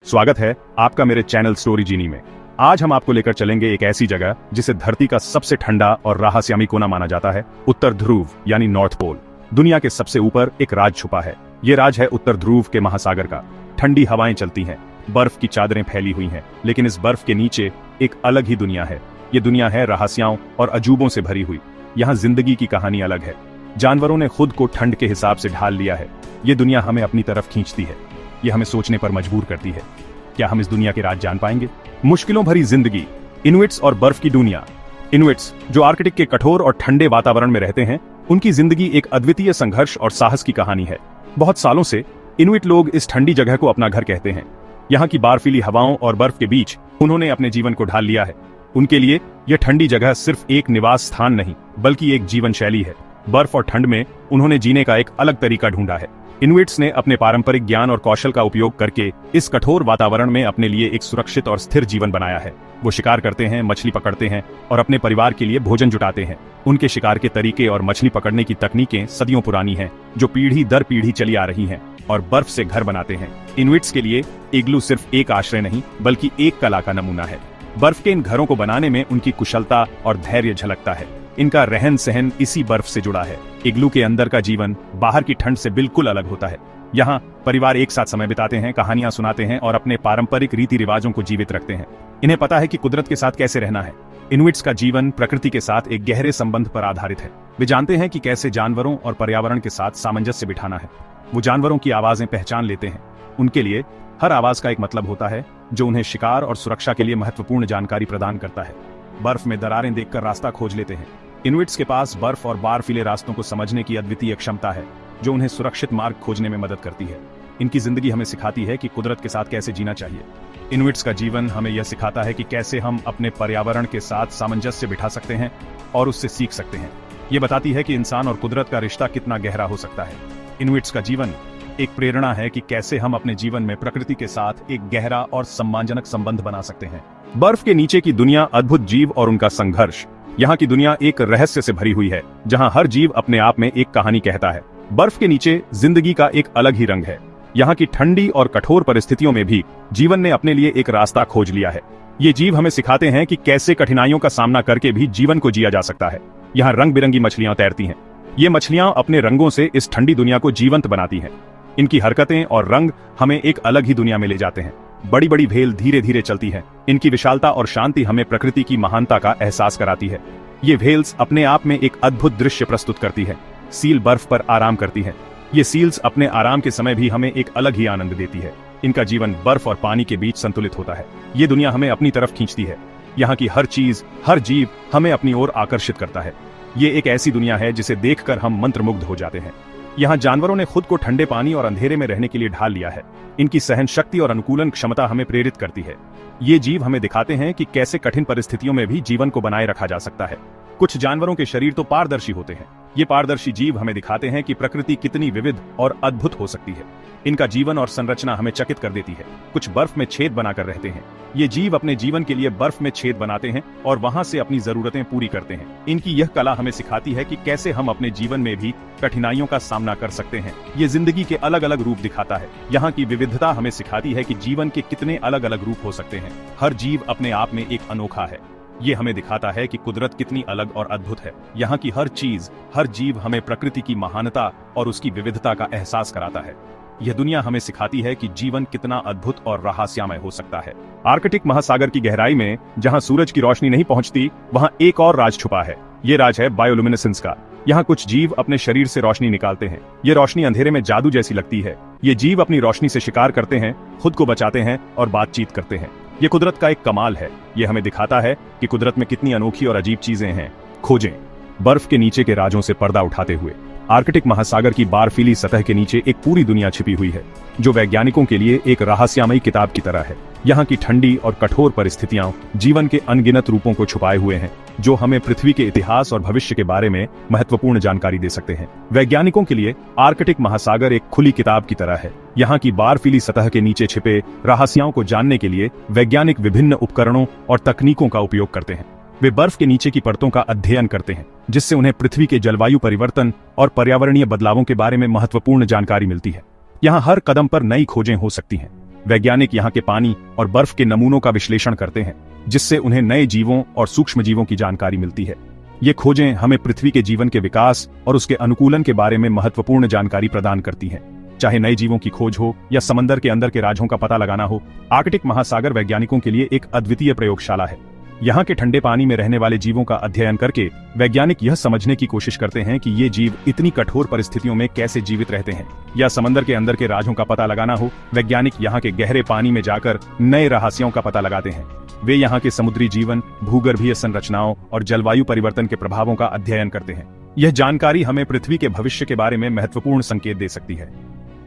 स्वागत है आपका मेरे चैनल स्टोरी जीनी में। आज हम आपको लेकर चलेंगे एक ऐसी जगह जिसे धरती का सबसे ठंडा और रहस्यमयी कोना माना जाता है, उत्तर ध्रुव यानी नॉर्थ पोल। दुनिया के सबसे ऊपर एक राज छुपा है। ये राज है उत्तर ध्रुव के महासागर का। ठंडी हवाएं चलती हैं, बर्फ की चादरें फैली हुई हैं, लेकिन इस बर्फ के नीचे एक अलग ही दुनिया है। ये दुनिया है रहस्यों और अजूबों से भरी हुई। यहाँ जिंदगी की कहानी अलग है। जानवरों ने खुद को ठंड के हिसाब से ढाल लिया है। ये दुनिया हमें अपनी तरफ खींचती है। ये हमें सोचने पर मजबूर करती है। क्या हम इस दुनिया के राज जान पाएंगे? मुश्किलों भरी जिंदगी, इनुइट्स और बर्फ की दुनिया। इनुइट्स जो आर्कटिक के कठोर और ठंडे वातावरण में रहते हैं, उनकी जिंदगी एक अद्वितीय संघर्ष और साहस की कहानी है। बहुत सालों से इनुइट लोग इस ठंडी जगह को अपना घर कहते हैं। यहाँ की बर्फीली हवाओं और बर्फ के बीच उन्होंने अपने जीवन को ढाल लिया है। उनके लिए यह ठंडी जगह सिर्फ एक निवास स्थान नहीं, बल्कि एक जीवन शैली है। बर्फ और ठंड में उन्होंने जीने का एक अलग तरीका ढूंढा है। इनुइट्स ने अपने पारंपरिक ज्ञान और कौशल का उपयोग करके इस कठोर वातावरण में अपने लिए एक सुरक्षित और स्थिर जीवन बनाया है। वो शिकार करते हैं, मछली पकड़ते हैं और अपने परिवार के लिए भोजन जुटाते हैं। उनके शिकार के तरीके और मछली पकड़ने की तकनीकें सदियों पुरानी हैं, जो पीढ़ी दर पीढ़ी चली आ रही हैं, और बर्फ से घर बनाते हैं। इनुइट्स के लिए इग्लू सिर्फ एक आश्रय नहीं, बल्कि एक कला का नमूना है। बर्फ के इन घरों को बनाने में उनकी कुशलता और धैर्य झलकता है। इनका रहन सहन इसी बर्फ से जुड़ा है। इग्लू के अंदर का जीवन बाहर की ठंड से बिल्कुल अलग होता है। यहाँ परिवार एक साथ समय बिताते हैं, कहानियां सुनाते हैं और अपने पारंपरिक रीति रिवाजों को जीवित रखते हैं। इन्हें पता है कि कुदरत के साथ कैसे रहना है। इनुइट्स का जीवन प्रकृति के साथ एक गहरे संबंध पर आधारित है। वे जानते हैं कि कैसे जानवरों और पर्यावरण के साथ सामंजस्य बिठाना है। वो जानवरों की आवाजें पहचान लेते हैं। उनके लिए हर आवाज का एक मतलब होता है, जो उन्हें शिकार और सुरक्षा के लिए महत्वपूर्ण जानकारी प्रदान करता है। बर्फ में दरारें देखकर रास्ता खोज लेते हैं। इनुइट्स के पास बर्फ और बर्फीले रास्तों को समझने की अद्वितीय क्षमता है, जो उन्हें सुरक्षित मार्ग खोजने में मदद करती है। इनकी जिंदगी हमें सिखाती है कि कुदरत के साथ कैसे जीना चाहिए। इनुइट्स का जीवन हमें यह सिखाता है कि कैसे हम अपने पर्यावरण के साथ सामंजस्य बिठा सकते हैं और उससे सीख सकते हैं। ये बताती है कि इंसान और कुदरत का रिश्ता कितना गहरा हो सकता है। इनुइट्स का जीवन एक प्रेरणा है कि कैसे हम अपने जीवन में प्रकृति के साथ एक गहरा और सम्मानजनक संबंध बना सकते हैं। बर्फ के नीचे की दुनिया, अद्भुत जीव और उनका संघर्ष। यहाँ की दुनिया एक रहस्य से भरी हुई है, जहाँ हर जीव अपने आप में एक कहानी कहता है। बर्फ के नीचे जिंदगी का एक अलग ही रंग है। यहाँ की ठंडी और कठोर परिस्थितियों में भी जीवन ने अपने लिए एक रास्ता खोज लिया है। ये जीव हमें सिखाते हैं कि कैसे कठिनाइयों का सामना करके भी जीवन को जिया जा सकता है। यहाँ रंग बिरंगी मछलियां तैरती हैं। ये मछलियां अपने रंगों से इस ठंडी दुनिया को जीवंत बनाती हैं। इनकी हरकतें और रंग हमें एक अलग ही दुनिया में ले जाते हैं। बड़ी बड़ी भेल धीरे धीरे चलती है। इनकी विशालता और शांति हमें प्रकृति की महानता का एहसास कराती है। ये व्हेल्स अपने आप में एक अद्भुत दृश्य प्रस्तुत करती है। सील बर्फ पर आराम करती है। ये सील्स अपने आराम के समय भी हमें एक अलग ही आनंद देती है। इनका जीवन बर्फ और पानी के बीच संतुलित होता है। ये दुनिया हमें अपनी तरफ खींचती है। यहाँ की हर चीज, हर जीव हमें अपनी ओर आकर्षित करता है। ये एक ऐसी दुनिया है जिसे देखकर हम मंत्रमुग्ध हो जाते हैं। यहाँ जानवरों ने खुद को ठंडे पानी और अंधेरे में रहने के लिए ढाल लिया है। इनकी सहन शक्ति और अनुकूलन क्षमता हमें प्रेरित करती है। ये जीव हमें दिखाते हैं कि कैसे कठिन परिस्थितियों में भी जीवन को बनाए रखा जा सकता है। कुछ जानवरों के शरीर तो पारदर्शी होते हैं। ये पारदर्शी जीव हमें दिखाते हैं कि प्रकृति कितनी विविध और अद्भुत हो सकती है। इनका जीवन और संरचना हमें चकित कर देती है। कुछ बर्फ में छेद बनाकर रहते हैं। ये जीव अपने जीवन के लिए बर्फ में छेद बनाते हैं और वहां से अपनी जरूरतें पूरी करते हैं। इनकी यह कला हमें सिखाती है कि कैसे हम अपने जीवन में भी कठिनाइयों का सामना कर सकते हैं। ये जिंदगी के अलग अलग रूप दिखाता है। यहाँ की विविधता हमें सिखाती है कि जीवन के कितने अलग अलग रूप हो सकते हैं। हर जीव अपने आप में एक अनोखा है। ये हमें दिखाता है कि कुदरत कितनी अलग और अद्भुत है। यहाँ की हर चीज, हर जीव हमें प्रकृति की महानता और उसकी विविधता का एहसास कराता है। यह दुनिया हमें सिखाती है कि जीवन कितना अद्भुत और रहस्यमय हो सकता है। आर्कटिक महासागर की गहराई में जहाँ सूरज की रोशनी नहीं पहुँचती, वहाँ एक और राज छुपा है। ये राज है बायोलुमिनेसेंस का। यहाँ कुछ जीव अपने शरीर से रोशनी निकालते हैं। ये रोशनी अंधेरे में जादू जैसी लगती है। ये जीव अपनी रोशनी से शिकार करते हैं, खुद को बचाते हैं और बातचीत करते हैं। ये कुदरत का एक कमाल है। ये हमें दिखाता है कि कुदरत में कितनी अनोखी और अजीब चीजें हैं। खोजें बर्फ के नीचे के राजों से पर्दा उठाते हुए। आर्कटिक महासागर की बर्फीली सतह के नीचे एक पूरी दुनिया छिपी हुई है, जो वैज्ञानिकों के लिए एक रहस्यमयी किताब की तरह है। यहाँ की ठंडी और कठोर परिस्थितियां जीवन के अनगिनत रूपों को छुपाए हुए हैं, जो हमें पृथ्वी के इतिहास और भविष्य के बारे में महत्वपूर्ण जानकारी दे सकते हैं। वैज्ञानिकों के लिए आर्कटिक महासागर एक खुली किताब की तरह है। यहाँ की बर्फीली सतह के नीचे छिपे रहस्यों को जानने के लिए वैज्ञानिक विभिन्न उपकरणों और तकनीकों का उपयोग करते हैं। वे बर्फ के नीचे की परतों का अध्ययन करते हैं, जिससे उन्हें पृथ्वी के जलवायु परिवर्तन और पर्यावरणीय बदलावों के बारे में महत्वपूर्ण जानकारी मिलती है। यहाँ हर कदम पर नई खोजें हो सकती हैं। वैज्ञानिक यहाँ के पानी और बर्फ के नमूनों का विश्लेषण करते हैं, जिससे उन्हें नए जीवों और सूक्ष्म जीवों की जानकारी मिलती है। ये खोजें हमें पृथ्वी के जीवन के विकास और उसके अनुकूलन के बारे में महत्वपूर्ण जानकारी प्रदान करती हैं। चाहे नए जीवों की खोज हो या समंदर के अंदर के राजों का पता लगाना हो, आर्कटिक महासागर वैज्ञानिकों के लिए एक अद्वितीय प्रयोगशाला है। यहाँ के ठंडे पानी में रहने वाले जीवों का अध्ययन करके वैज्ञानिक यह समझने की कोशिश करते हैं कि ये जीव इतनी कठोर परिस्थितियों में कैसे जीवित रहते हैं। या समंदर के अंदर के राजों का पता लगाना हो, वैज्ञानिक यहाँ के गहरे पानी में जाकर नए रहस्यों का पता लगाते हैं। वे यहाँ के समुद्री जीवन, भूगर्भीय संरचनाओं और जलवायु परिवर्तन के प्रभावों का अध्ययन करते हैं। यह जानकारी हमें पृथ्वी के भविष्य के बारे में महत्वपूर्ण संकेत दे सकती है।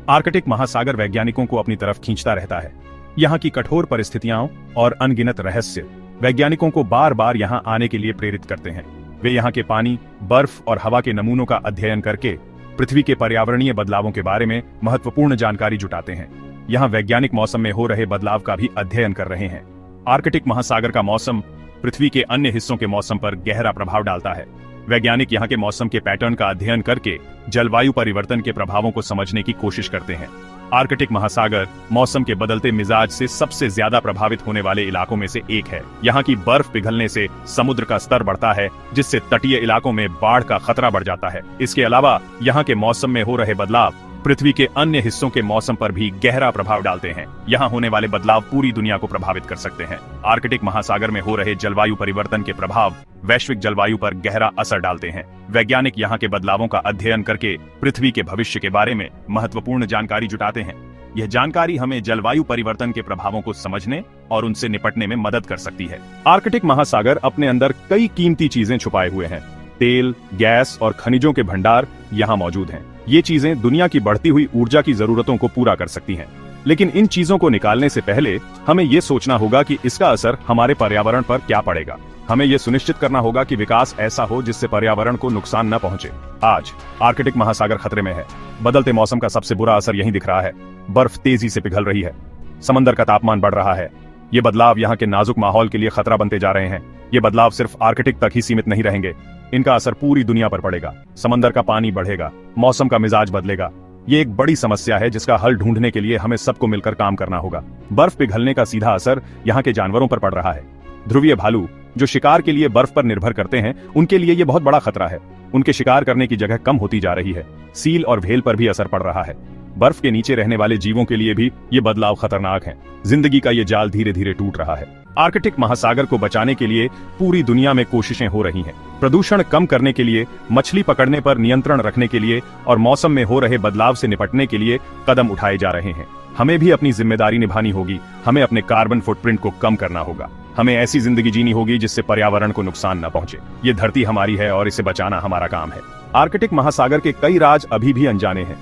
आर्कटिक महासागर वैज्ञानिकों को अपनी तरफ खींचता रहता है। यहाँ की कठोर परिस्थितियां और अनगिनत रहस्य वैज्ञानिकों को बार बार यहाँ आने के लिए प्रेरित करते हैं। वे यहाँ के पानी, बर्फ और हवा के नमूनों का अध्ययन करके पृथ्वी के पर्यावरणीय बदलावों के बारे में महत्वपूर्ण जानकारी जुटाते हैं। यहाँ वैज्ञानिक मौसम में हो रहे बदलाव का भी अध्ययन कर रहे हैं। आर्कटिक महासागर का मौसम पृथ्वी के अन्य हिस्सों के मौसम पर गहरा प्रभाव डालता है। वैज्ञानिक यहाँ के मौसम के पैटर्न का अध्ययन करके जलवायु परिवर्तन के प्रभावों को समझने की कोशिश करते हैं। आर्कटिक महासागर मौसम के बदलते मिजाज से सबसे ज्यादा प्रभावित होने वाले इलाकों में से एक है। यहाँ की बर्फ पिघलने से समुद्र का स्तर बढ़ता है, जिससे तटीय इलाकों में बाढ़ का खतरा बढ़ जाता है। इसके अलावा यहाँ के मौसम में हो रहे बदलाव पृथ्वी के अन्य हिस्सों के मौसम पर भी गहरा प्रभाव डालते हैं। यहाँ होने वाले बदलाव पूरी दुनिया को प्रभावित कर सकते हैं। आर्कटिक महासागर में हो रहे जलवायु परिवर्तन के प्रभाव वैश्विक जलवायु पर गहरा असर डालते हैं। वैज्ञानिक यहाँ के बदलावों का अध्ययन करके पृथ्वी के भविष्य के बारे में महत्वपूर्ण जानकारी जुटाते हैं। यह जानकारी हमें जलवायु परिवर्तन के प्रभावों को समझने और उनसे निपटने में मदद कर सकती है। आर्कटिक महासागर अपने अंदर कई कीमती चीजें छुपाए हुए हैं। तेल, गैस और खनिजों के भंडार यहाँ मौजूद हैं। ये चीजें दुनिया की बढ़ती हुई ऊर्जा की जरूरतों को पूरा कर सकती हैं। लेकिन इन चीजों को निकालने से पहले हमें ये सोचना होगा कि इसका असर हमारे पर्यावरण पर क्या पड़ेगा। हमें यह सुनिश्चित करना होगा कि विकास ऐसा हो जिससे पर्यावरण को नुकसान न पहुंचे। आज आर्कटिक महासागर खतरे में है। बदलते मौसम का सबसे बुरा असर यहीं दिख रहा है। बर्फ तेजी से पिघल रही है, समंदर का तापमान बढ़ रहा है। ये बदलाव यहाँ के नाजुक माहौल के लिए खतरा बनते जा रहे हैं। ये बदलाव सिर्फ आर्कटिक तक ही सीमित नहीं रहेंगे, इनका असर पूरी दुनिया पर पड़ेगा। समंदर का पानी बढ़ेगा, मौसम का मिजाज बदलेगा। ये एक बड़ी समस्या है जिसका हल ढूंढने के लिए हमें सबको मिलकर काम करना होगा। बर्फ पिघलने का सीधा असर यहाँ के जानवरों पर पड़ रहा है। ध्रुवीय भालू जो शिकार के लिए बर्फ पर निर्भर करते हैं, उनके लिए ये बहुत बड़ा खतरा है। उनके शिकार करने की जगह कम होती जा रही है। सील और व्हेल पर भी असर पड़ रहा है। बर्फ के नीचे रहने वाले जीवों के लिए भी ये बदलाव खतरनाक है। जिंदगी का ये जाल धीरे धीरे टूट रहा है। आर्कटिक महासागर को बचाने के लिए पूरी दुनिया में कोशिशें हो रही हैं। प्रदूषण कम करने के लिए, मछली पकड़ने पर नियंत्रण रखने के लिए और मौसम में हो रहे बदलाव से निपटने के लिए कदम उठाए जा रहे हैं। हमें भी अपनी जिम्मेदारी निभानी होगी। हमें अपने कार्बन फुटप्रिंट को कम करना होगा। हमें ऐसी जिंदगी जीनी होगी जिससे पर्यावरण को नुकसान न पहुंचे। ये धरती हमारी है और इसे बचाना हमारा काम है। आर्कटिक महासागर के कई राज अभी भी अनजाने हैं।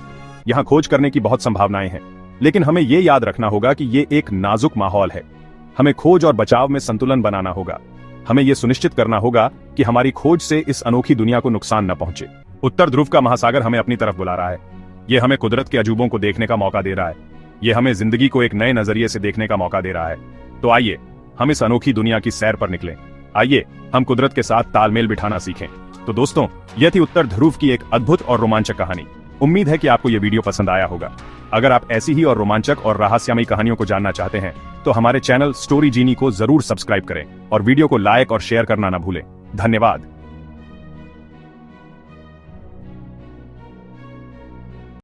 यहाँ खोज करने की बहुत संभावनाएं हैं, लेकिन हमें ये याद रखना होगा कि ये एक नाजुक माहौल है। हमें खोज और बचाव में संतुलन बनाना होगा। हमें यह सुनिश्चित करना होगा कि हमारी खोज से इस अनोखी दुनिया को नुकसान न पहुंचे। उत्तर ध्रुव का महासागर हमें अपनी तरफ बुला रहा है। यह हमें कुदरत के अजूबों को देखने का मौका दे रहा है। यह हमें जिंदगी को एक नए नजरिए से देखने का मौका दे रहा है। तो आइए हम इस अनोखी दुनिया की सैर पर निकलें। आइए हम कुदरत के साथ तालमेल बिठाना सीखें। तो दोस्तों, यह थी उत्तर ध्रुव की एक अद्भुत और रोमांचक कहानी। उम्मीद है कि आपको यह वीडियो पसंद आया होगा। अगर आप ऐसी ही और रोमांचक और रहस्यमयी कहानियों को जानना चाहते हैं तो हमारे चैनल स्टोरी जीनी को जरूर सब्सक्राइब करें और वीडियो को लाइक और शेयर करना न भूलें। धन्यवाद।